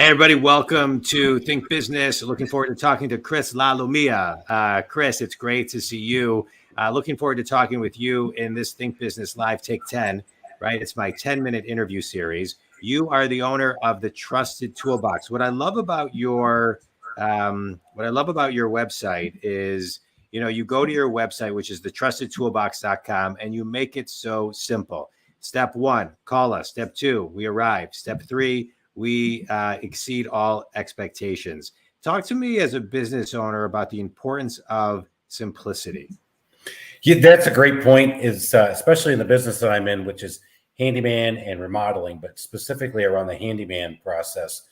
Hey, everybody, welcome to Think Business. Looking forward to talking to Chris Lalomia. Chris, it's great to see you. Looking forward to talking with you in this Think Business Live Take 10, right? It's my 10-minute interview series. You are the owner of the Trusted Toolbox. What I love about your website is, you go to your website, which is thetrustedtoolbox.com, and you make it so simple. Step 1, call us. Step 2, we arrive. Step 3, we exceed all expectations. Talk to me as a business owner about the importance of simplicity. Yeah, that's a great point, especially in the business that I'm in, which is handyman and remodeling, but specifically around the handyman process.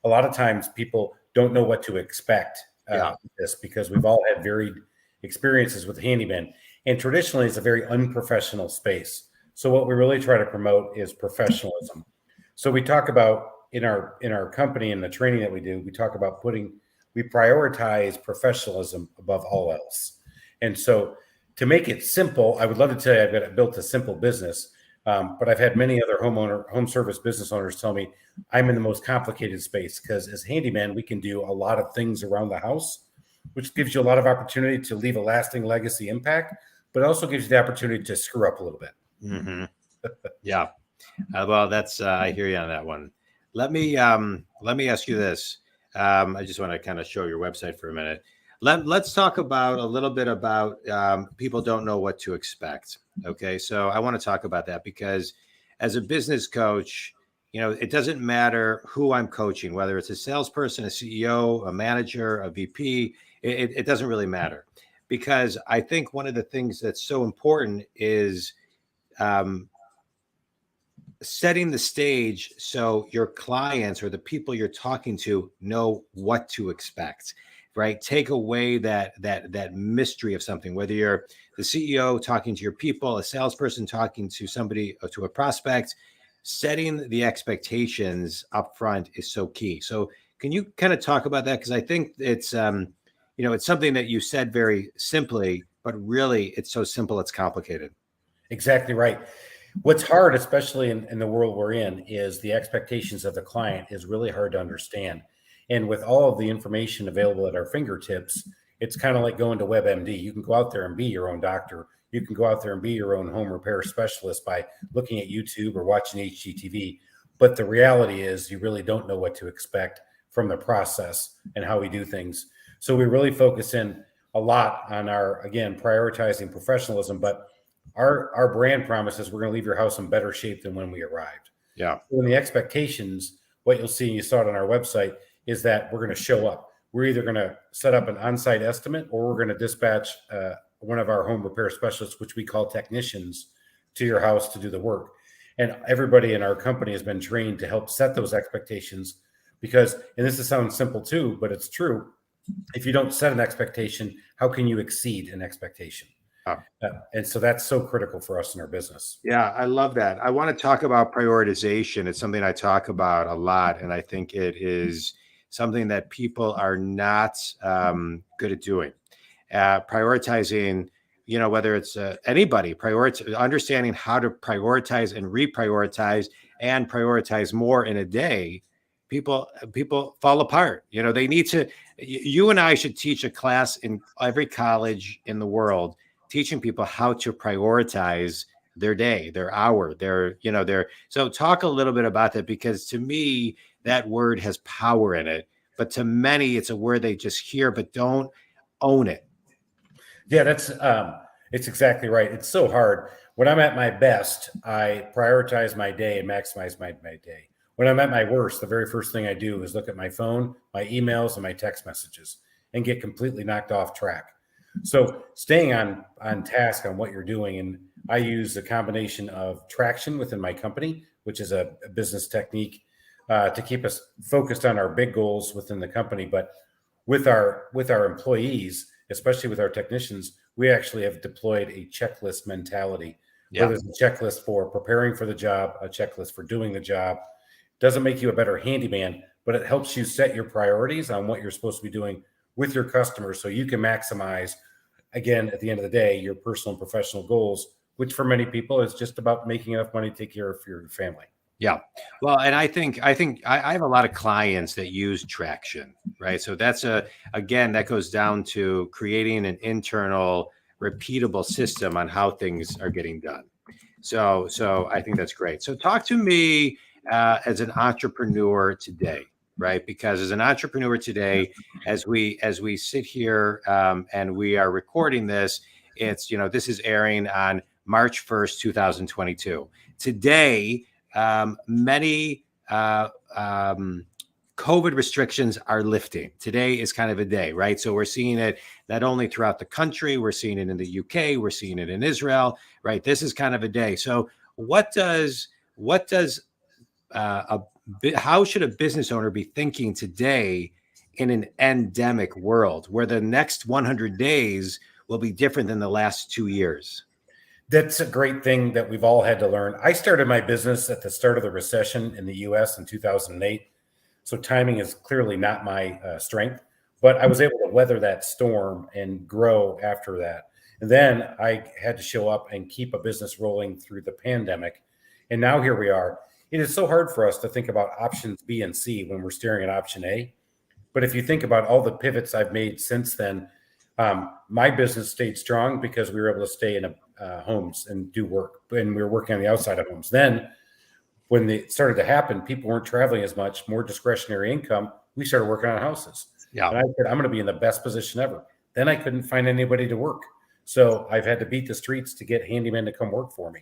A lot of times people don't know what to expect with this, because we've all had varied experiences with handyman. And traditionally, it's a very unprofessional space. So what we really try to promote is professionalism. So we talk about in our company and the training that we do, we talk about we prioritize professionalism above all else. And so to make it simple, I would love to tell you I've built a simple business, but I've had many other home service business owners tell me I'm in the most complicated space, because as handyman, we can do a lot of things around the house, which gives you a lot of opportunity to leave a lasting legacy impact, but also gives you the opportunity to screw up a little bit. Mm-hmm. Yeah. Well, that's I hear you on that one. Let me ask you this. I just want to kind of show your website for a minute. Let's talk about a little bit about people don't know what to expect. Okay, so I want to talk about that, because as a business coach, it doesn't matter who I'm coaching, whether it's a salesperson, a CEO, a manager, a VP. It doesn't really matter, because I think one of the things that's so important is setting the stage so your clients or the people you're talking to know what to expect, right? Take away that mystery of something, whether you're the CEO talking to your people, a salesperson talking to somebody, or to a prospect. Setting the expectations up front is so key. So can you kind of talk about that? Because I think it's it's something that you said very simply, but really it's so simple it's complicated. Exactly right. What's hard, especially in the world we're in, is the expectations of the client is really hard to understand. And with all of the information available at our fingertips, it's kind of like going to WebMD. You can go out there and be your own doctor. You can go out there and be your own home repair specialist by looking at YouTube or watching HGTV. But the reality is you really don't know what to expect from the process and how we do things. So we really focus in a lot on prioritizing professionalism, but our brand promises we're going to leave your house in better shape than when we arrived. Yeah. So in the expectations, what you'll see, and you saw it on our website, is that we're going to show up. We're either going to set up an on-site estimate, or we're going to dispatch one of our home repair specialists, which we call technicians, to your house to do the work. And everybody in our company has been trained to help set those expectations, because, and this sounds simple too, but it's true. If you don't set an expectation, how can you exceed an expectation? And so that's so critical for us in our business. Yeah, I love that. I want to talk about prioritization. It's something I talk about a lot, and I think it is something that people are not good at doing. Prioritizing, whether it's anybody, understanding how to prioritize and reprioritize and prioritize more in a day. People fall apart. They need to. You and I should teach a class in every college in the world, teaching people how to prioritize their day, their hour, so talk a little bit about that, because to me, that word has power in it, but to many, it's a word they just hear, but don't own it. Yeah, it's exactly right. It's so hard. When I'm at my best, I prioritize my day and maximize my day. When I'm at my worst, the very first thing I do is look at my phone, my emails, and my text messages, and get completely knocked off track. So staying on task on what you're doing, and I use a combination of traction within my company, which is a business technique to keep us focused on our big goals within the company. But with our employees, especially with our technicians, we actually have deployed a checklist mentality. Yeah. Where there's a checklist for preparing for the job, a checklist for doing the job. Doesn't make you a better handyman, but it helps you set your priorities on what you're supposed to be doing with your customers, so you can maximize, again, at the end of the day, your personal and professional goals, which for many people is just about making enough money to take care of your family. Yeah. Well, and I have a lot of clients that use traction, right? So again, that goes down to creating an internal repeatable system on how things are getting done. So I think that's great. So talk to me as an entrepreneur today, right? Because as an entrepreneur today, as we sit here and we are recording this, this is airing on March 1st, 2022. Today, many COVID restrictions are lifting. Today is kind of a day, right? So we're seeing it not only throughout the country, we're seeing it in the UK, we're seeing it in Israel, right? This is kind of a day. So how should a business owner be thinking today in an endemic world where the next 100 days will be different than the last 2 years? That's a great thing that we've all had to learn. I started my business at the start of the recession in the US in 2008. So timing is clearly not my strength, but I was able to weather that storm and grow after that. And then I had to show up and keep a business rolling through the pandemic. And now here we are. It is so hard for us to think about options B and C when we're staring at option A. But if you think about all the pivots I've made since then, my business stayed strong because we were able to stay in homes and do work, and we were working on the outside of homes. Then when it started to happen, people weren't traveling as much, more discretionary income. We started working on houses. Yeah. And I said, I'm going to be in the best position ever. Then I couldn't find anybody to work. So I've had to beat the streets to get handymen to come work for me.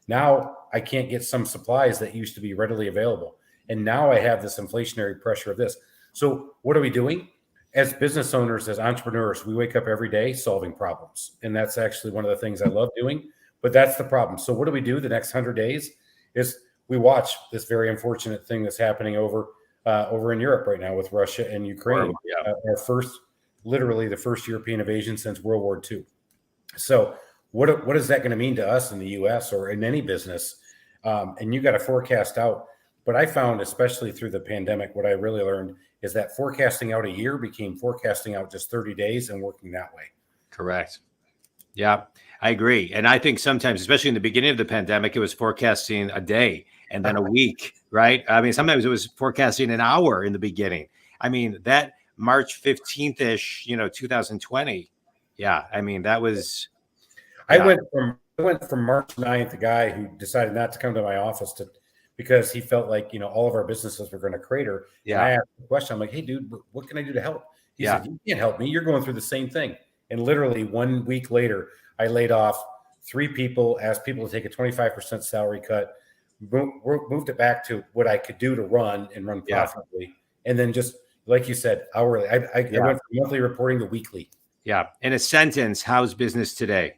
Now I can't get some supplies that used to be readily available. And now I have this inflationary pressure of this. So what are we doing? As business owners, as entrepreneurs, we wake up every day solving problems. And that's actually one of the things I love doing. But that's the problem. So what do we do the next 100 days is we watch this very unfortunate thing that's happening over in Europe right now with Russia and Ukraine. Yeah. Literally the first European invasion since World War II. So what is that going to mean to us in the U.S. or in any business? And you got to forecast out. But I found, especially through the pandemic, what I really learned is that forecasting out a year became forecasting out just 30 days and working that way. Correct. Yeah, I agree. And I think sometimes, especially in the beginning of the pandemic, it was forecasting a day and then a week, right? I mean, sometimes it was forecasting an hour in the beginning. I mean, that March 15th-ish, 2020. Yeah, I mean, that was... Yeah. I went from March 9th, a guy who decided not to come to my office because he felt like, all of our businesses were going to crater. Yeah. And I asked the question, I'm like, hey, dude, what can I do to help? He said, you can't help me. You're going through the same thing. And literally 1 week later, I laid off 3 people, asked people to take a 25% salary cut, moved it back to what I could do to run profitably. Yeah. And then just like you said, hourly. I went from monthly reporting to weekly. Yeah. In a sentence, how's business today?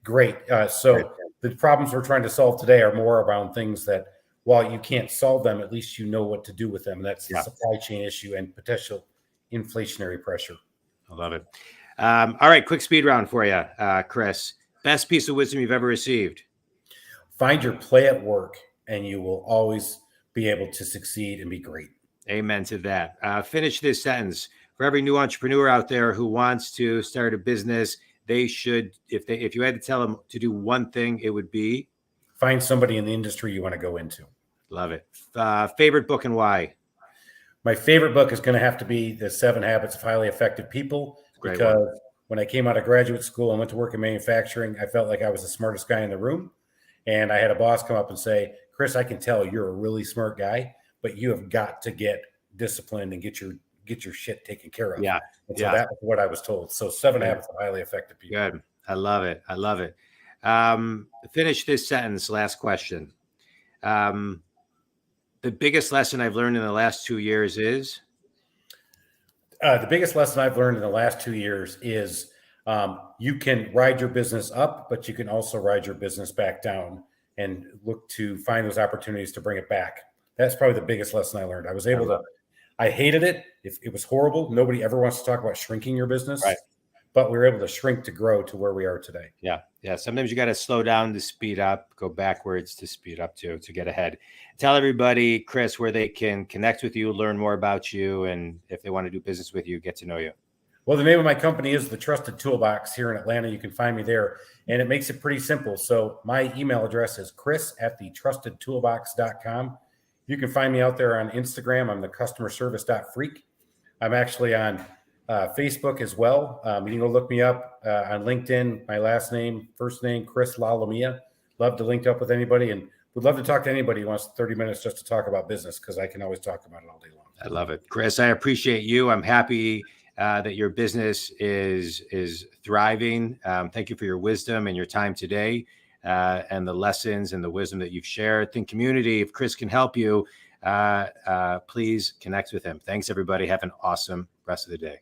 Great. So the problems we're trying to solve today are more around things that, while you can't solve them, at least you know what to do with them. And that's the supply chain issue and potential inflationary pressure. I love it. All right. Quick speed round for you, Chris. Best piece of wisdom you've ever received? Find your play at work and you will always be able to succeed and be great. Amen to that. Finish this sentence. For every new entrepreneur out there who wants to start a business, they should, if you had to tell them to do one thing, it would be? Find somebody in the industry you want to go into. Love it. Favorite book and why? My favorite book is going to have to be The 7 Habits of Highly Effective People, because when I came out of graduate school and went to work in manufacturing, I felt like I was the smartest guy in the room. And I had a boss come up and say, Chris, I can tell you're a really smart guy, but you have got to get disciplined and get your shit taken care of. Yeah. And so that was what I was told. So 7 Habits of Highly Effective People. Good. I love it. I love it. Finish this sentence. Last question. The biggest lesson I've learned in the last 2 years is? The biggest lesson I've learned in the last 2 years is you can ride your business up, but you can also ride your business back down and look to find those opportunities to bring it back. That's probably the biggest lesson I learned. I was able to, I hated it. It was horrible. Nobody ever wants to talk about shrinking your business, right? But we were able to shrink to grow to where we are today. Yeah. Yeah. Sometimes you got to slow down to speed up, go backwards to speed up to get ahead. Tell everybody, Chris, where they can connect with you, learn more about you, and if they want to do business with you, get to know you. Well, the name of my company is The Trusted Toolbox here in Atlanta. You can find me there, and it makes it pretty simple. So my email address is chris@thetrustedtoolbox.com. You can find me out there on Instagram. I'm the customerservice.freak. I'm actually on Facebook as well. You can go look me up on LinkedIn. My last name, first name, Chris Lalomia. Love to link up with anybody, and would love to talk to anybody who wants 30 minutes just to talk about business, because I can always talk about it all day long. I love it. Chris, I appreciate you. I'm happy that your business is thriving. Thank you for your wisdom and your time today, and the lessons and the wisdom that you've shared. Think community, if Chris can help you, please connect with him. Thanks, everybody. Have an awesome rest of the day.